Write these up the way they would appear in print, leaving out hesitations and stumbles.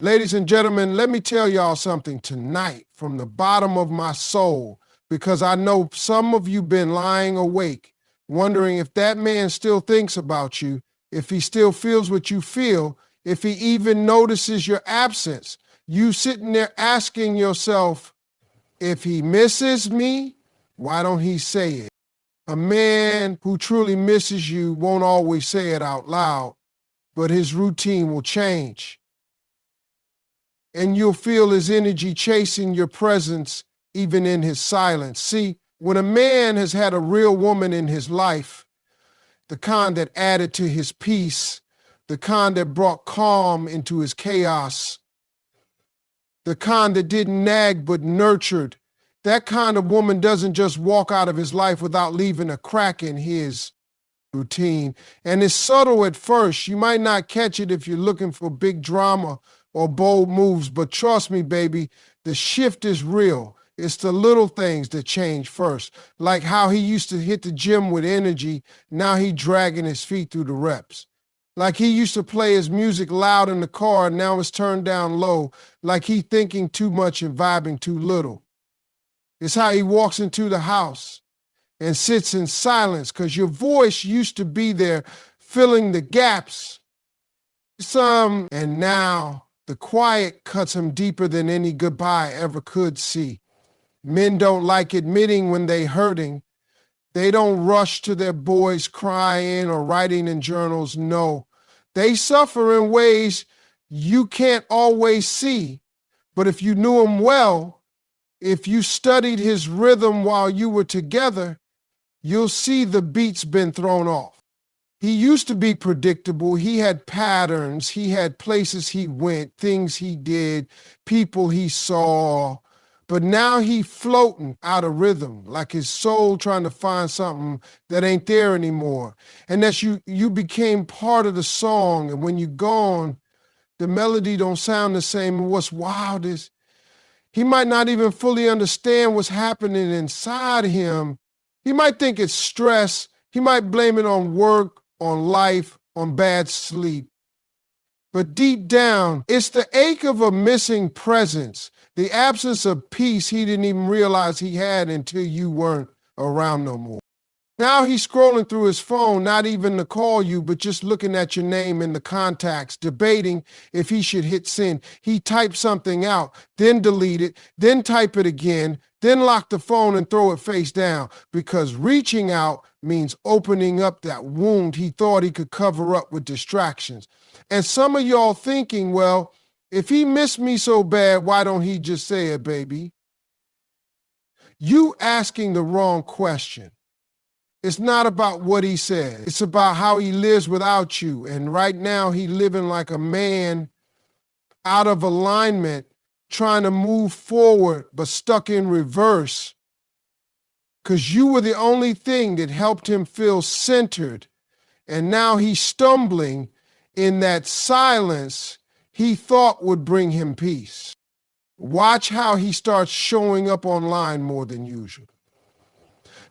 Ladies and gentlemen, let me tell y'all something tonight from the bottom of my soul, because I know some of you been lying awake, wondering if that man still thinks about you, if he still feels what you feel, if he even notices your absence. You sitting there asking yourself, if he misses me, why don't he say it? A man who truly misses you won't always say it out loud, but his routine will change. And you'll feel his energy chasing your presence even in his silence. See, when a man has had a real woman in his life, the kind that added to his peace, the kind that brought calm into his chaos, the kind that didn't nag but nurtured, that kind of woman doesn't just walk out of his life without leaving a crack in his routine. And it's subtle at first. You might not catch it if you're looking for big drama or bold moves, but trust me, baby, the shift is real. It's the little things that change first. Like how he used to hit the gym with energy, now he dragging his feet through the reps. Like he used to play his music loud in the car, now it's turned down low. Like he thinking too much and vibing too little. It's how he walks into the house and sits in silence, because your voice used to be there filling the gaps. And now the quiet cuts him deeper than any goodbye ever could see. Men don't like admitting when they hurting. They don't rush to their boys crying or writing in journals. No, they suffer in ways you can't always see. But if you knew him well, if you studied his rhythm while you were together, you'll see the beat's been thrown off. He used to be predictable. He had patterns. He had places he went, things he did, people he saw. But now he floating out of rhythm, like his soul trying to find something that ain't there anymore. And that you became part of the song. And when you're gone, the melody don't sound the same. And what's wild is he might not even fully understand what's happening inside him. He might think it's stress. He might blame it on work, on life, on bad sleep. But deep down, it's the ache of a missing presence, the absence of peace he didn't even realize he had until you weren't around no more. Now he's scrolling through his phone, not even to call you, but just looking at your name in the contacts, debating if he should hit send. He types something out, then delete it, then type it again, then lock the phone and throw it face down, because reaching out means opening up that wound he thought he could cover up with distractions. And some of y'all thinking, well, if he missed me so bad, why don't he just say it, baby? You asking the wrong question. It's not about what he says. It's about how he lives without you. And right now he living like a man out of alignment, trying to move forward, but stuck in reverse. Because you were the only thing that helped him feel centered. And now he's stumbling in that silence he thought would bring him peace. Watch how he starts showing up online more than usual.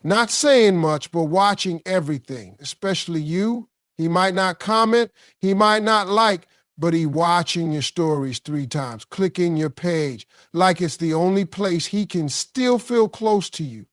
Not saying much, but watching everything, especially you. He might not comment, he might not like, but he watching your stories 3 times, clicking your page, like it's the only place he can still feel close to you.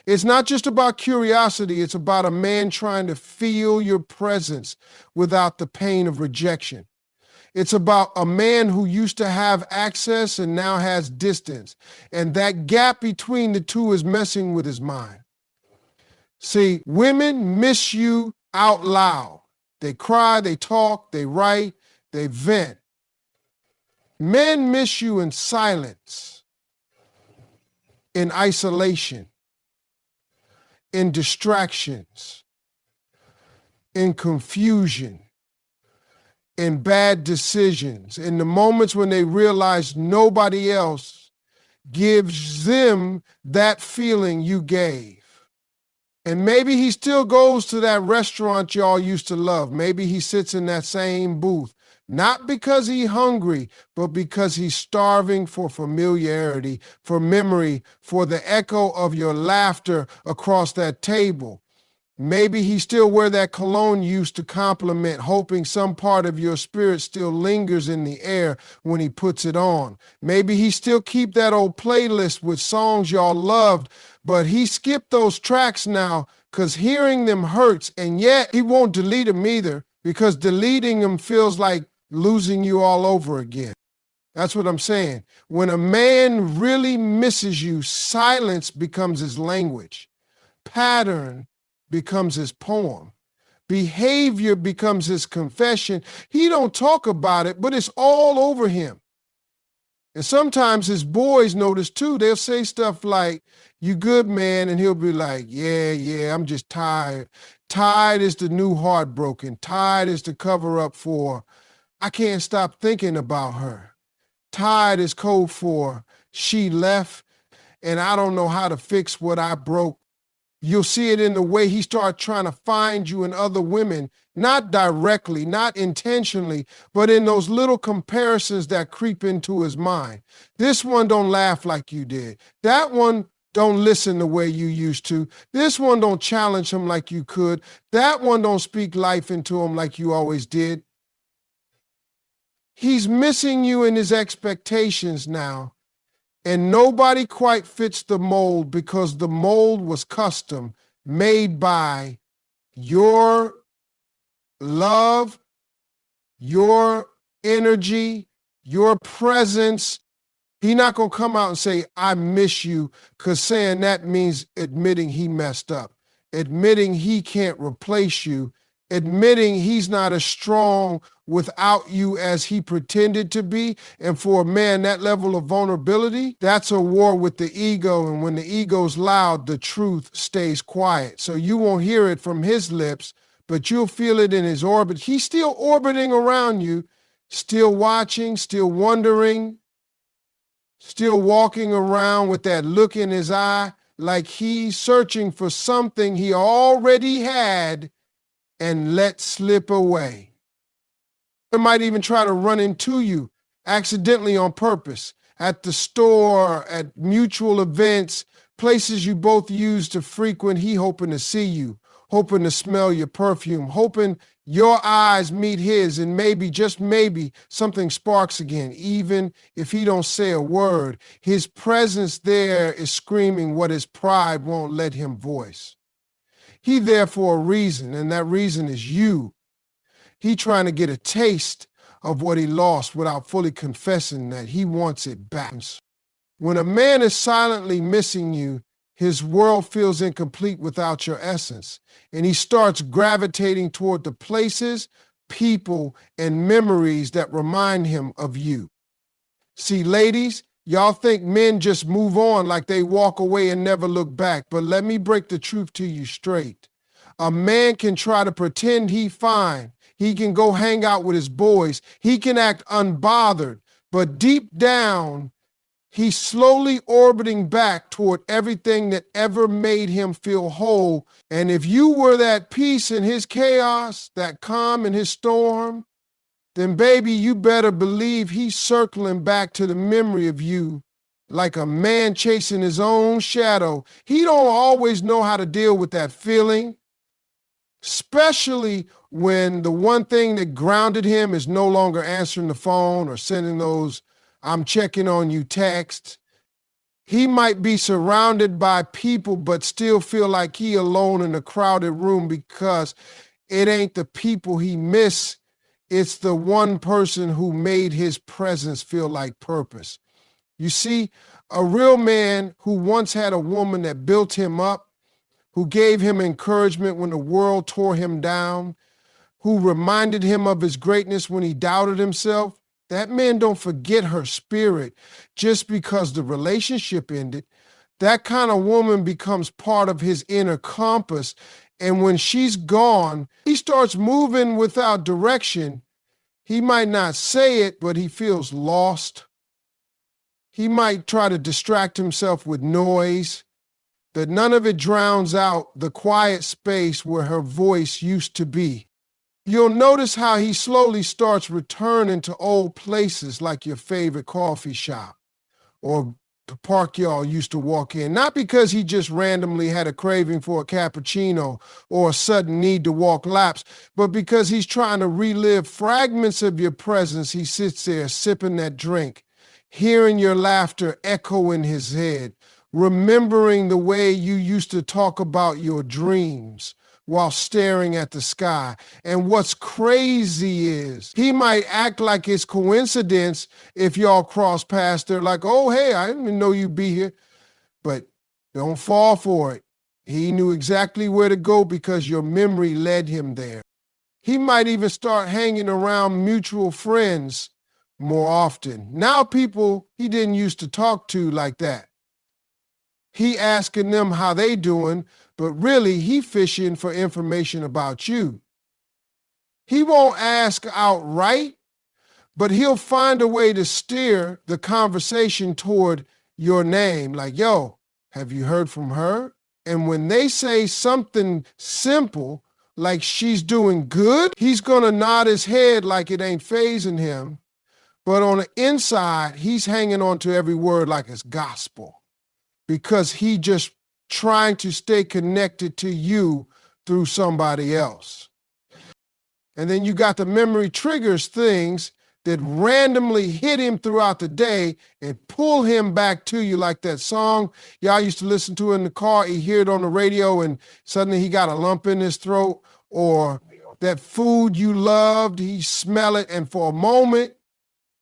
It's not just about curiosity, it's about a man trying to feel your presence without the pain of rejection. It's about a man who used to have access and now has distance, and that gap between the two is messing with his mind. See, women miss you out loud. They cry, they talk, they write, they vent. Men miss you in silence, in isolation, in distractions, in confusion, in bad decisions, in the moments when they realize nobody else gives them that feeling you gave. And maybe he still goes to that restaurant y'all used to love. Maybe he sits in that same booth, not because he's hungry, but because he's starving for familiarity, for memory, for the echo of your laughter across that table. Maybe he still wear that cologne you used to compliment, hoping some part of your spirit still lingers in the air when he puts it on. Maybe he still keep that old playlist with songs y'all loved, but he skipped those tracks now because hearing them hurts, and yet he won't delete them either because deleting them feels like losing you all over again. That's what I'm saying. When a man really misses you, silence becomes his language. Pattern becomes his poem. Behavior becomes his confession. He don't talk about it, but it's all over him. And sometimes his boys notice too. They'll say stuff like, "You good, man?" And he'll be like, yeah, I'm just tired. Tired is the new heartbroken. Tired is the cover up for, I can't stop thinking about her. Tired is code for, she left and I don't know how to fix what I broke. You'll see it in the way he starts trying to find you in other women, not directly, not intentionally, but in those little comparisons that creep into his mind. This one don't laugh like you did. That one don't listen the way you used to. This one don't challenge him like you could. That one don't speak life into him like you always did. He's missing you in his expectations now. And nobody quite fits the mold because the mold was custom, made by your love, your energy, your presence. He's not going to come out and say, "I miss you," because saying that means admitting he messed up, admitting he can't replace you, admitting he's not as strong without you as he pretended to be. And for a man, that level of vulnerability, that's a war with the ego. And when the ego's loud, the truth stays quiet. So you won't hear it from his lips, but you'll feel it in his orbit. He's still orbiting around you, still watching, still wondering, still walking around with that look in his eye, like he's searching for something he already had and let slip away. He might even try to run into you accidentally on purpose, at the store, at mutual events, places you both use to frequent. He hoping to see you, hoping to smell your perfume, hoping your eyes meet his, and maybe, just maybe, something sparks again. Even if he don't say a word, his presence there is screaming what his pride won't let him voice. He there for a reason, and that reason is you. He trying to get a taste of what he lost without fully confessing that he wants it back. When a man is silently missing you, his world feels incomplete without your essence, and he starts gravitating toward the places, people, and memories that remind him of you. See, ladies, y'all think men just move on like they walk away and never look back, but let me break the truth to you straight. A man can try to pretend he fine. He can go hang out with his boys. He can act unbothered, but deep down, he's slowly orbiting back toward everything that ever made him feel whole. And if you were that peace in his chaos, that calm in his storm, then baby, you better believe he's circling back to the memory of you like a man chasing his own shadow. He don't always know how to deal with that feeling, especially when the one thing that grounded him is no longer answering the phone or sending those "I'm checking on you" texts. He might be surrounded by people but still feel like he alone in a crowded room because it ain't the people he missed. It's the one person who made his presence feel like purpose. You see, a real man who once had a woman that built him up, who gave him encouragement when the world tore him down, who reminded him of his greatness when he doubted himself, that man don't forget her spirit just because the relationship ended. That kind of woman becomes part of his inner compass. And when she's gone, he starts moving without direction. He might not say it, but he feels lost. He might try to distract himself with noise, that none of it drowns out the quiet space where her voice used to be. You'll notice how he slowly starts returning to old places like your favorite coffee shop or the park y'all used to walk in, not because he just randomly had a craving for a cappuccino or a sudden need to walk laps, but because he's trying to relive fragments of your presence. He sits there sipping that drink, hearing your laughter echo in his head, remembering the way you used to talk about your dreams while staring at the sky. And what's crazy is he might act like it's coincidence if y'all cross paths. They're like, oh, hey, I didn't even know you'd be here. But don't fall for it. He knew exactly where to go because your memory led him there. He might even start hanging around mutual friends more often. Now people he didn't used to talk to like that. He asking them how they doing, but really he fishing for information about you. He won't ask outright, but he'll find a way to steer the conversation toward your name. Like, yo, have you heard from her? And when they say something simple, like she's doing good, he's gonna nod his head like it ain't fazing him. But on the inside, he's hanging on to every word like it's gospel, because he just trying to stay connected to you through somebody else. And then you got the memory triggers, things that randomly hit him throughout the day and pull him back to you, like that song y'all used to listen to in the car. He hear it on the radio and suddenly he got a lump in his throat, or that food you loved, he smell it, and for a moment,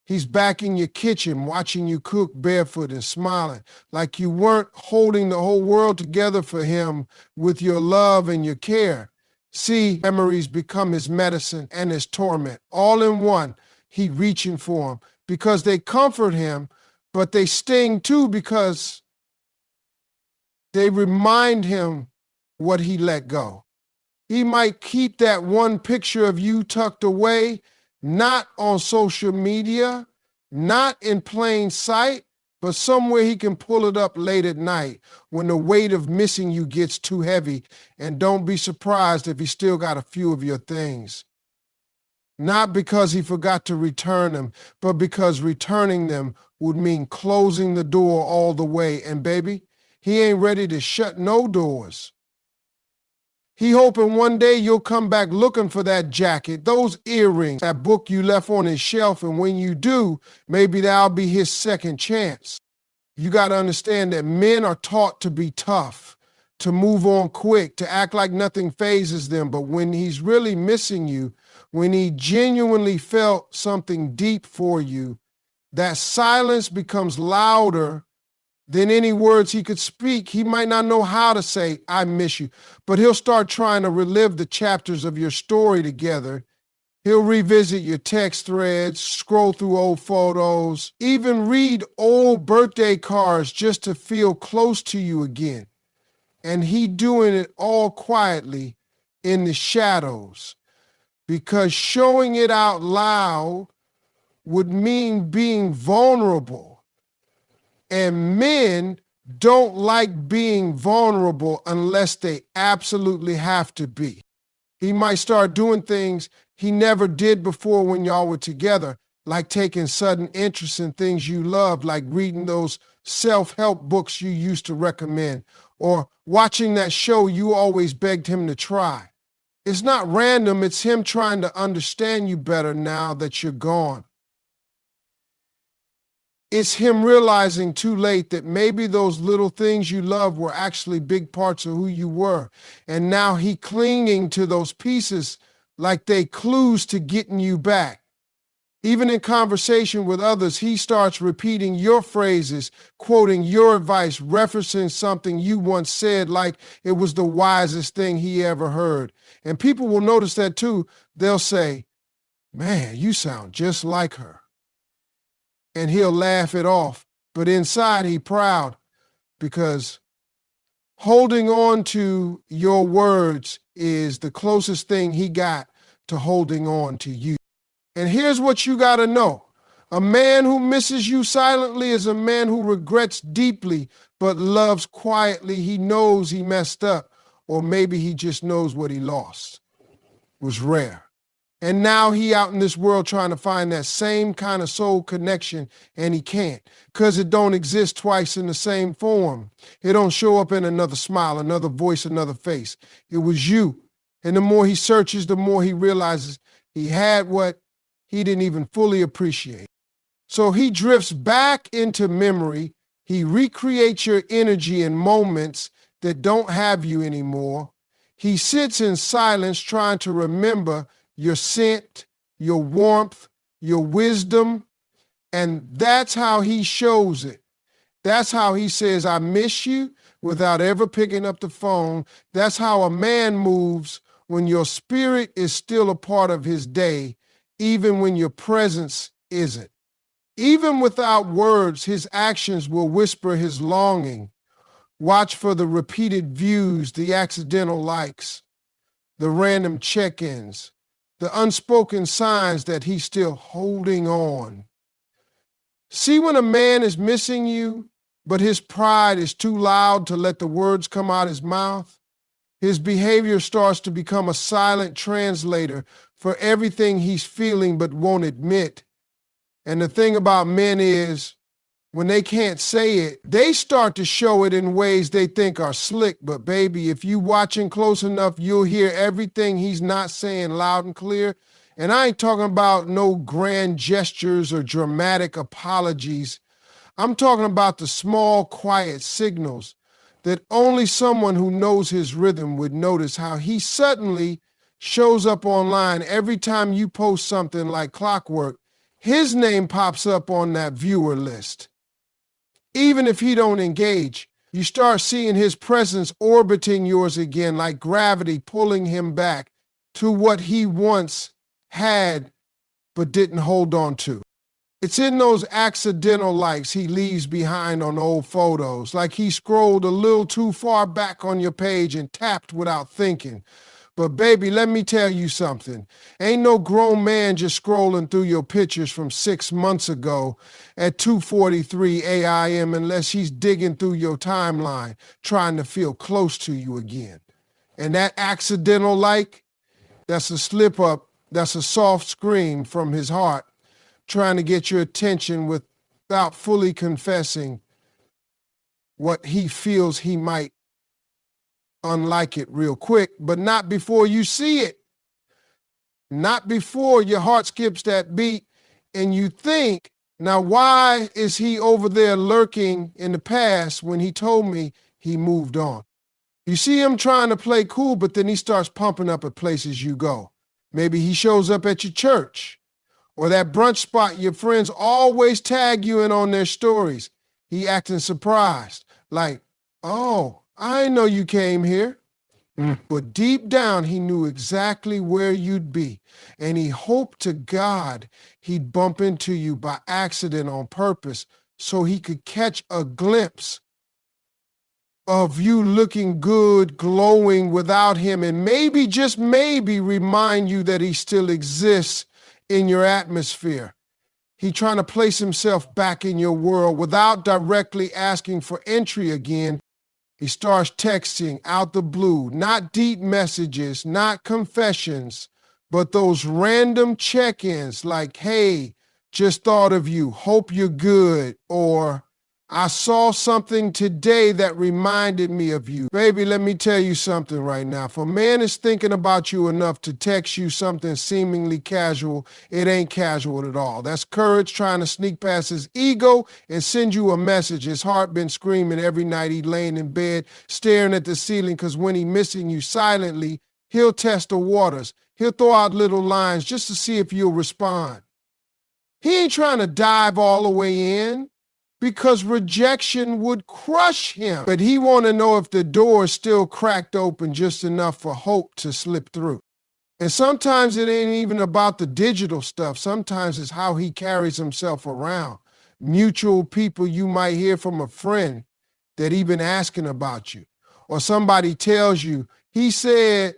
he's back in your kitchen watching you cook barefoot and smiling like you weren't holding the whole world together for him with your love and your care. See, memories become his medicine and his torment, all in one. He reaching for them because they comfort him, but they sting too because they remind him what he let go. He might keep that one picture of you tucked away, not on social media, not in plain sight, but somewhere he can pull it up late at night when the weight of missing you gets too heavy. And don't be surprised if he still got a few of your things. Not because he forgot to return them, but because returning them would mean closing the door all the way. And baby, he ain't ready to shut no doors. He hoping one day you'll come back looking for that jacket, those earrings, that book you left on his shelf, and when you do, maybe that'll be his second chance. You got to understand that men are taught to be tough, to move on quick, to act like nothing phases them, but when he's really missing you, when he genuinely felt something deep for you, that silence becomes louder than any words he could speak. He might not know how to say, I miss you, but he'll start trying to relive the chapters of your story together. He'll revisit your text threads, scroll through old photos, even read old birthday cards just to feel close to you again. And he doing it all quietly in the shadows, because showing it out loud would mean being vulnerable. And men don't like being vulnerable unless they absolutely have to be. He might start doing things he never did before when y'all were together, like taking sudden interest in things you loved, like reading those self-help books you used to recommend, or watching that show you always begged him to try. It's not random, it's him trying to understand you better now that you're gone. It's him realizing too late that maybe those little things you loved were actually big parts of who you were. And now he clinging to those pieces like they clues to getting you back. Even in conversation with others, he starts repeating your phrases, quoting your advice, referencing something you once said like it was the wisest thing he ever heard. And people will notice that too. They'll say, man, you sound just like her. And he'll laugh it off. But inside, he proud, because holding on to your words is the closest thing he got to holding on to you. And here's what you got to know. A man who misses you silently is a man who regrets deeply but loves quietly. He knows he messed up, or maybe he just knows what he lost was rare. And now he out in this world trying to find that same kind of soul connection, and he can't, because it don't exist twice in the same form. It don't show up in another smile, another voice, another face. It was you. And the more he searches, the more he realizes he had what he didn't even fully appreciate. So he drifts back into memory. He recreates your energy in moments that don't have you anymore. He sits in silence trying to remember your scent, your warmth, your wisdom, and that's how he shows it. That's how he says, I miss you, without ever picking up the phone. That's how a man moves when your spirit is still a part of his day, even when your presence isn't. Even without words, his actions will whisper his longing. Watch for the repeated views, the accidental likes, the random check-ins, the unspoken signs that he's still holding on. See when a man is missing you, but his pride is too loud to let the words come out his mouth? His behavior starts to become a silent translator for everything he's feeling but won't admit. And the thing about men is, when they can't say it, they start to show it in ways they think are slick. But baby, if you watching close enough, you'll hear everything he's not saying loud and clear. And I ain't talking about no grand gestures or dramatic apologies. I'm talking about the small, quiet signals that only someone who knows his rhythm would notice. How he suddenly shows up online every time you post something like clockwork. His name pops up on that viewer list. Even if he don't engage, you start seeing his presence orbiting yours again, like gravity pulling him back to what he once had but didn't hold on to. It's in those accidental likes he leaves behind on old photos, like he scrolled a little too far back on your page and tapped without thinking. But baby, let me tell you something. Ain't no grown man just scrolling through your pictures from 6 months ago at 2:43 a.m. unless he's digging through your timeline, trying to feel close to you again. And that accidental like, that's a slip up, that's a soft scream from his heart, trying to get your attention without fully confessing what he feels he might unlike it real quick, but not before you see it. Not before your heart skips that beat and you think, now why is he over there lurking in the past when he told me he moved on? You see him trying to play cool, but then he starts pumping up at places you go. Maybe he shows up at your church or that brunch spot your friends always tag you in on their stories. He acting surprised, like, oh, I know you came here. But deep down, he knew exactly where you'd be. And he hoped to God he'd bump into you by accident on purpose so he could catch a glimpse of you looking good, glowing without him, and maybe, just maybe, remind you that he still exists in your atmosphere. He trying to place himself back in your world without directly asking for entry again. He starts texting out the blue, not deep messages, not confessions, but those random check-ins like, hey, just thought of you, hope you're good, or I saw something today that reminded me of you. Baby, let me tell you something right now. If a man is thinking about you enough to text you something seemingly casual, it ain't casual at all. That's courage trying to sneak past his ego and send you a message. His heart been screaming every night he laying in bed, staring at the ceiling, because when he missing you silently, he'll test the waters. He'll throw out little lines just to see if you'll respond. He ain't trying to dive all the way in, because rejection would crush him. But he want to know if the door is still cracked open just enough for hope to slip through. And sometimes it ain't even about the digital stuff. Sometimes it's how he carries himself around. Mutual people you might hear from a friend that he been asking about you. Or somebody tells you, he said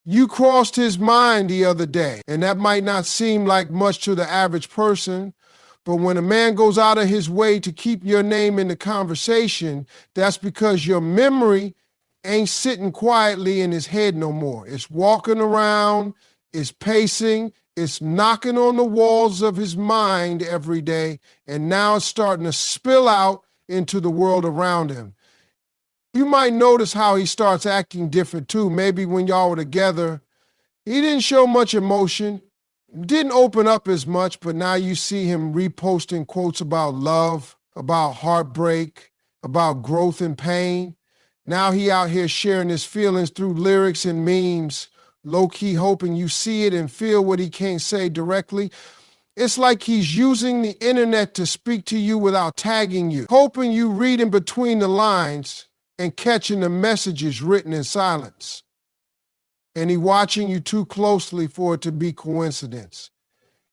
you crossed his mind the other day. And that might not seem like much to the average person, but when a man goes out of his way to keep your name in the conversation, that's because your memory ain't sitting quietly in his head no more. It's walking around, It's pacing, it's knocking on the walls of his mind every day, and now it's starting to spill out into the world around him. You might notice how he starts acting different too. Maybe when y'all were together, he didn't show much emotion, didn't open up as much, but now you see him reposting quotes about love, about heartbreak, about growth and pain. Now he out here sharing his feelings through lyrics and memes, low-key hoping you see it and feel what he can't say directly. It's like he's using the internet to speak to you without tagging you, hoping you read in between the lines and catching the messages written in silence. And he's watching you too closely for it to be coincidence.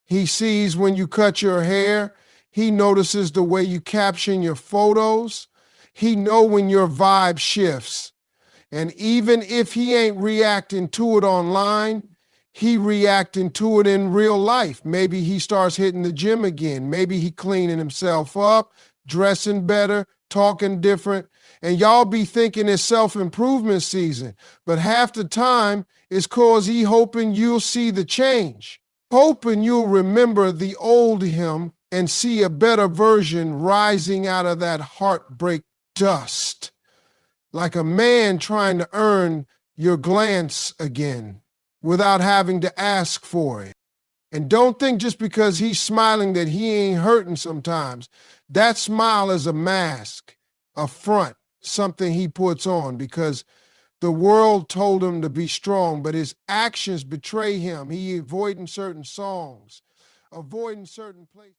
He sees when you cut your hair. He notices the way you caption your photos. He knows when your vibe shifts. And even if he ain't reacting to it online, he reacting to it in real life. Maybe he starts hitting the gym again. Maybe he cleaning himself up, dressing better, talking different. And y'all be thinking it's self-improvement season. But half the time, it's cause he hoping you'll see the change. Hoping you'll remember the old him and see a better version rising out of that heartbreak dust. Like a man trying to earn your glance again without having to ask for it. And don't think just because he's smiling that he ain't hurting sometimes. That smile is a mask, a front, something he puts on because the world told him to be strong, but his actions betray him. He avoiding certain songs, avoiding certain places.